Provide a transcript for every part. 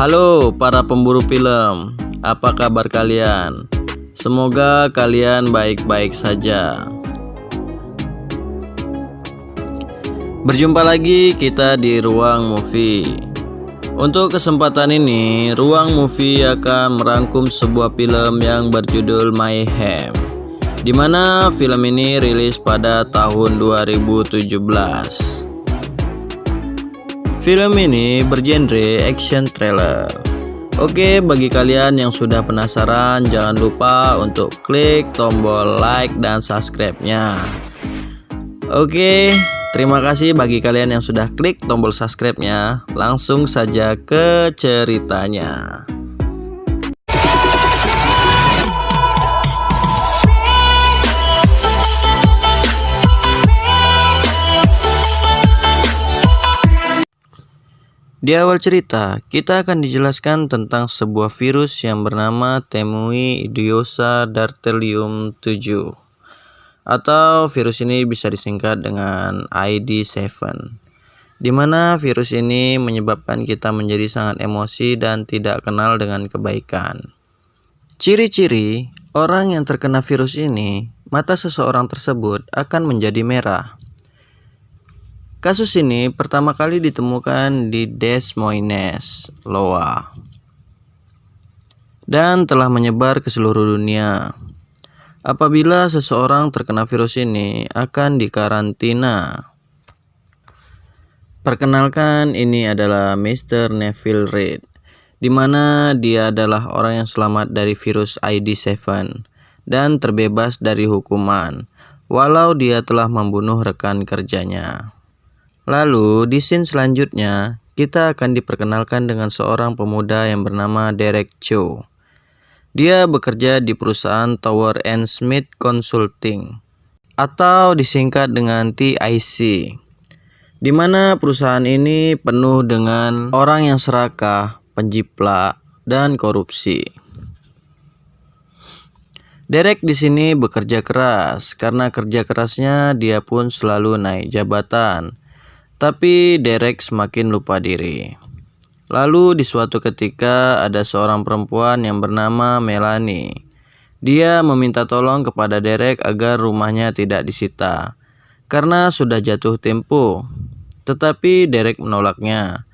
Halo para pemburu film, apa kabar kalian? Semoga kalian baik-baik saja. Berjumpa lagi kita di Ruang Movie. Untuk kesempatan ini, Ruang Movie akan merangkum sebuah film yang berjudul Mayhem, di mana film ini rilis pada tahun 2017. Film ini bergenre action thriller. Oke, bagi kalian yang sudah penasaran, jangan lupa untuk klik tombol like dan subscribe-nya. Oke, terima kasih bagi kalian yang sudah klik tombol subscribe-nya. Langsung saja ke ceritanya. Di awal cerita, kita akan dijelaskan tentang sebuah virus yang bernama Temui Idiosa Darterium 7, atau virus ini bisa disingkat dengan ID7, di mana virus ini menyebabkan kita menjadi sangat emosi dan tidak kenal dengan kebaikan. Ciri-ciri orang yang terkena virus ini, mata seseorang tersebut akan menjadi merah. Kasus ini pertama kali ditemukan di Des Moines, Iowa, dan telah menyebar ke seluruh dunia. Apabila seseorang terkena virus ini, akan dikarantina. Perkenalkan, ini adalah Mr. Neville Reed, di mana dia adalah orang yang selamat dari virus ID7 dan terbebas dari hukuman, walau dia telah membunuh rekan kerjanya. Lalu di scene selanjutnya kita akan diperkenalkan dengan seorang pemuda yang bernama Derek Cho. Dia bekerja di perusahaan Tower & Smith Consulting, atau disingkat dengan TIC, di mana perusahaan ini penuh dengan orang yang serakah, penjiplak, dan korupsi. Derek di sini bekerja keras. Karena kerja kerasnya dia pun selalu naik jabatan. Tapi Derek semakin lupa diri. Lalu di suatu ketika ada seorang perempuan yang bernama Melanie. Dia meminta tolong kepada Derek agar rumahnya tidak disita karena sudah jatuh tempo. Tetapi Derek menolaknya.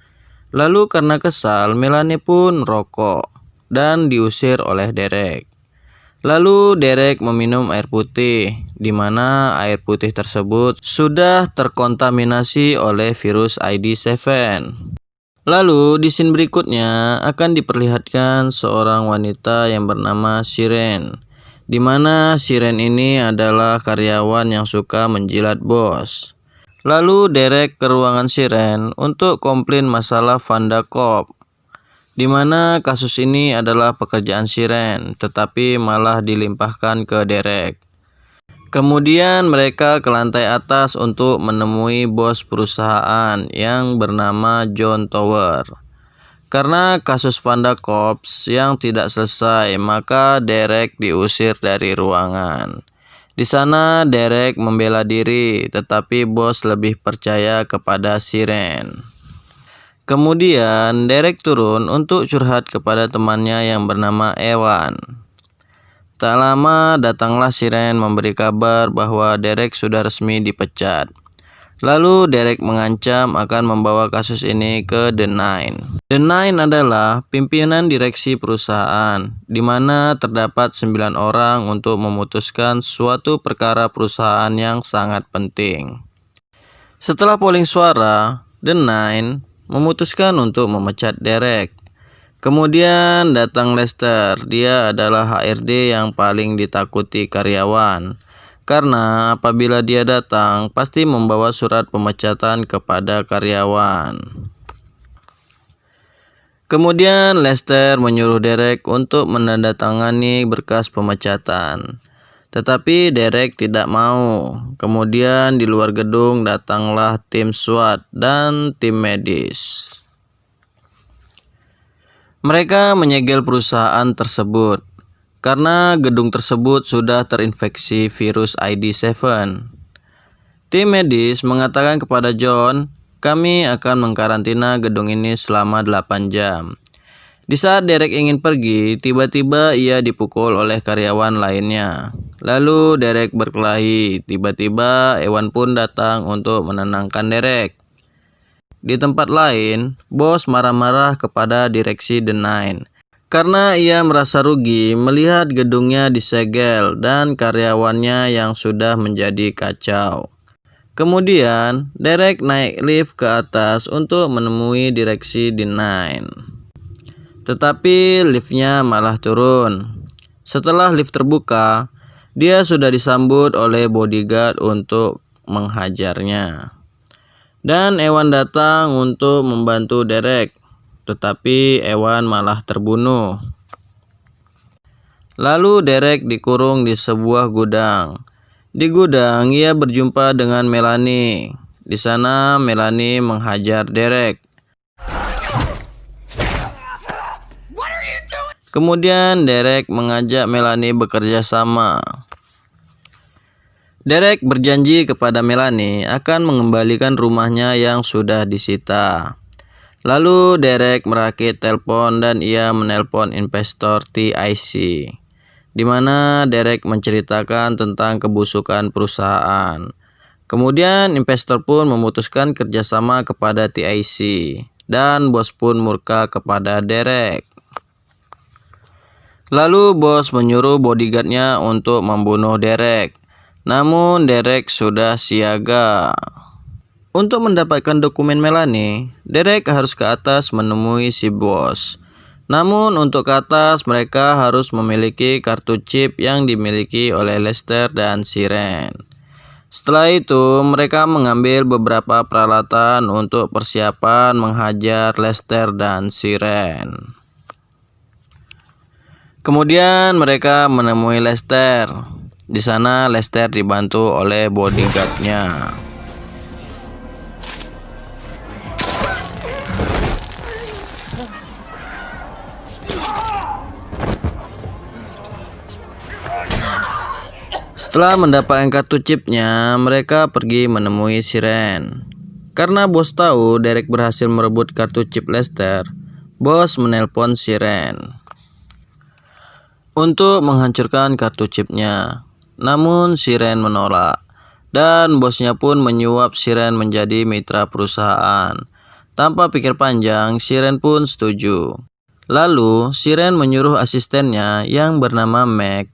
Lalu karena kesal, Melanie pun merokok dan diusir oleh Derek. Lalu Derek meminum air putih, di mana air putih tersebut sudah terkontaminasi oleh virus ID7. Lalu di scene berikutnya akan diperlihatkan seorang wanita yang bernama Siren, di mana Siren ini adalah karyawan yang suka menjilat bos. Lalu Derek ke ruangan Siren untuk komplain masalah Vanda Corp, di mana kasus ini adalah pekerjaan Siren, tetapi malah dilimpahkan ke Derek. Kemudian mereka ke lantai atas untuk menemui bos perusahaan yang bernama John Tower. Karena kasus Vanda Corps yang tidak selesai, maka Derek diusir dari ruangan. Di sana Derek membela diri, tetapi bos lebih percaya kepada Siren. Kemudian Derek turun untuk curhat kepada temannya yang bernama Ewan. Tak lama datanglah Siren memberi kabar bahwa Derek sudah resmi dipecat. Lalu Derek mengancam akan membawa kasus ini ke The Nine. The Nine adalah pimpinan direksi perusahaan, di mana terdapat 9 orang untuk memutuskan suatu perkara perusahaan yang sangat penting. Setelah polling suara, The Nine memutuskan untuk memecat Derek. Kemudian datang Lester. Dia adalah HRD yang paling ditakuti karyawan, karena apabila dia datang pasti membawa surat pemecatan kepada karyawan. Kemudian Lester menyuruh Derek untuk menandatangani berkas pemecatan. Tetapi Derek tidak mau. Kemudian di luar gedung datanglah tim SWAT dan tim medis. Mereka menyegel perusahaan tersebut karena gedung tersebut sudah terinfeksi virus ID7. Tim medis mengatakan kepada John, "Kami akan mengkarantina gedung ini selama 8 jam. Di saat Derek ingin pergi, tiba-tiba ia dipukul oleh karyawan lainnya. Lalu Derek berkelahi. Tiba-tiba Ewan pun datang untuk menenangkan Derek. Di tempat lain, bos marah-marah kepada direksi The Nine karena ia merasa rugi melihat gedungnya disegel dan karyawannya yang sudah menjadi kacau. Kemudian, Derek naik lift ke atas untuk menemui direksi The Nine. Tetapi liftnya malah turun. Setelah lift terbuka, dia sudah disambut oleh bodyguard untuk menghajarnya. Dan Ewan datang untuk membantu Derek, tetapi Ewan malah terbunuh. Lalu Derek dikurung di sebuah gudang. Di gudang ia berjumpa dengan Melanie. Di sana Melanie menghajar Derek. Kemudian Derek mengajak Melanie bekerja sama. Derek berjanji kepada Melanie akan mengembalikan rumahnya yang sudah disita. Lalu Derek merakit telepon dan ia menelpon investor TIC, di mana Derek menceritakan tentang kebusukan perusahaan. Kemudian investor pun memutuskan kerjasama kepada TIC dan bos pun murka kepada Derek. Lalu bos menyuruh bodyguardnya untuk membunuh Derek. Namun Derek sudah siaga. Untuk mendapatkan dokumen Melanie, Derek harus ke atas menemui si bos. Namun untuk ke atas mereka harus memiliki kartu chip yang dimiliki oleh Lester dan Siren. Setelah itu mereka mengambil beberapa peralatan untuk persiapan menghajar Lester dan Siren. Kemudian mereka menemui Lester. Di sana Lester dibantu oleh bodyguardnya. Setelah mendapatkan kartu chipnya, mereka pergi menemui Siren. Karena bos tahu Derek berhasil merebut kartu chip Lester, bos menelpon Siren untuk menghancurkan kartu chipnya. Namun Siren menolak, dan bosnya pun menyuap Siren menjadi mitra perusahaan. Tanpa pikir panjang, Siren pun setuju. Lalu Siren menyuruh asistennya yang bernama Meg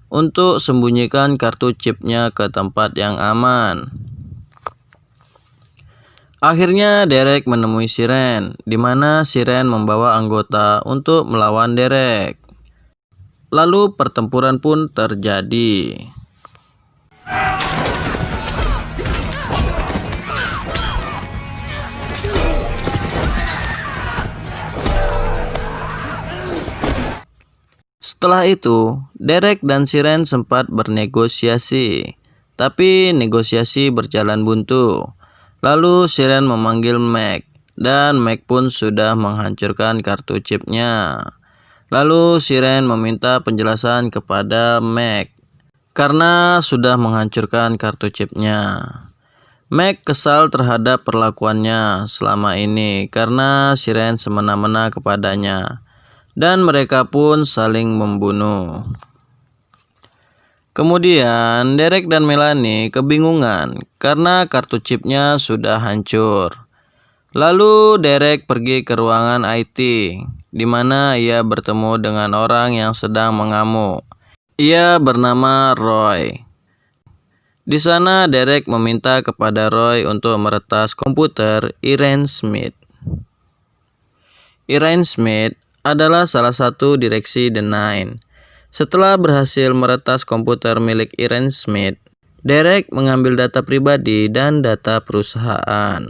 untuk sembunyikan kartu chipnya ke tempat yang aman. Akhirnya Derek menemui Siren, di mana Siren membawa anggota untuk melawan Derek. Lalu pertempuran pun terjadi. Setelah itu, Derek dan Siren sempat bernegosiasi, tapi negosiasi berjalan buntu. Lalu Siren memanggil Meg, dan Meg pun sudah menghancurkan kartu chipnya. Lalu Siren meminta penjelasan kepada Meg karena sudah menghancurkan kartu chipnya. Meg kesal terhadap perlakuannya selama ini karena Siren semena-mena kepadanya, dan mereka pun saling membunuh. Kemudian Derek dan Melanie kebingungan karena kartu chipnya sudah hancur. Lalu Derek pergi ke ruangan IT, di mana ia bertemu dengan orang yang sedang mengamuk. Ia bernama Roy. Di sana Derek meminta kepada Roy untuk meretas komputer Irene Smith. Irene Smith adalah salah satu direksi The Nine. Setelah berhasil meretas komputer milik Irene Smith, Derek mengambil data pribadi dan data perusahaan.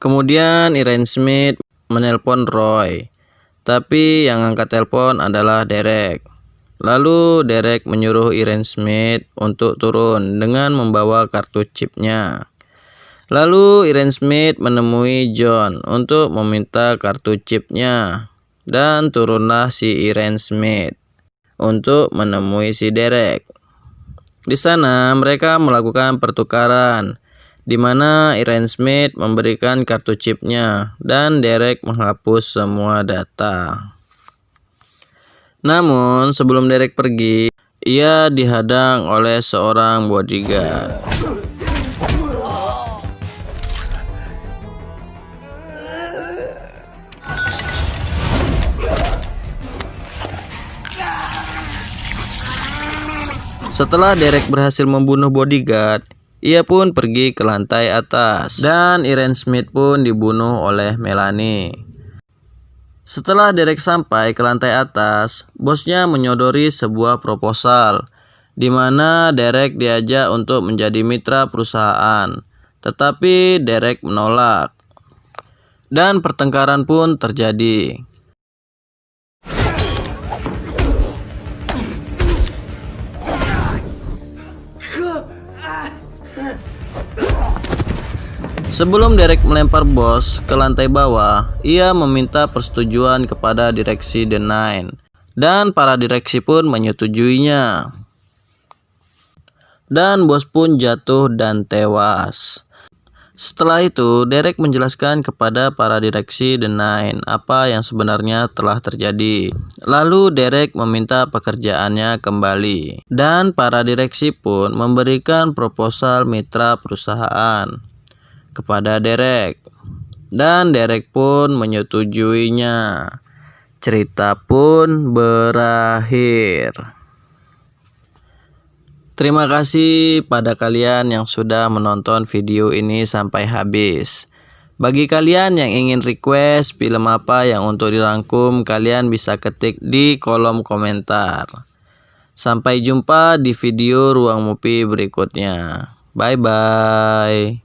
Kemudian Irene Smith menelpon Roy, tapi yang angkat telepon adalah Derek. Lalu Derek menyuruh Irene Smith untuk turun dengan membawa kartu chipnya. Lalu Irene Smith menemui John untuk meminta kartu chipnya, dan turunlah si Irene Smith untuk menemui si Derek. Di sana mereka melakukan pertukaran, di mana Irene Smith memberikan kartu chipnya dan Derek menghapus semua data. Namun sebelum Derek pergi, ia dihadang oleh seorang bodyguard. Setelah Derek berhasil membunuh bodyguard, ia pun pergi ke lantai atas dan Irene Smith pun dibunuh oleh Melanie. Setelah Derek sampai ke lantai atas, bosnya menyodori sebuah proposal di mana Derek diajak untuk menjadi mitra perusahaan, tetapi Derek menolak. Dan pertengkaran pun terjadi. Sebelum Derek melempar bos ke lantai bawah, ia meminta persetujuan kepada direksi The Nine, dan para direksi pun menyetujuinya. Dan bos pun jatuh dan tewas. Setelah itu, Derek menjelaskan kepada para direksi The Nine apa yang sebenarnya telah terjadi. Lalu Derek meminta pekerjaannya kembali, dan para direksi pun memberikan proposal mitra perusahaan kepada Derek, dan Derek pun menyetujuinya. Cerita pun berakhir. Terima kasih pada kalian yang sudah menonton video ini sampai habis. Bagi kalian yang ingin request film apa yang untuk dirangkum, kalian bisa ketik di kolom komentar. Sampai jumpa di video Ruang Mupi berikutnya. Bye bye.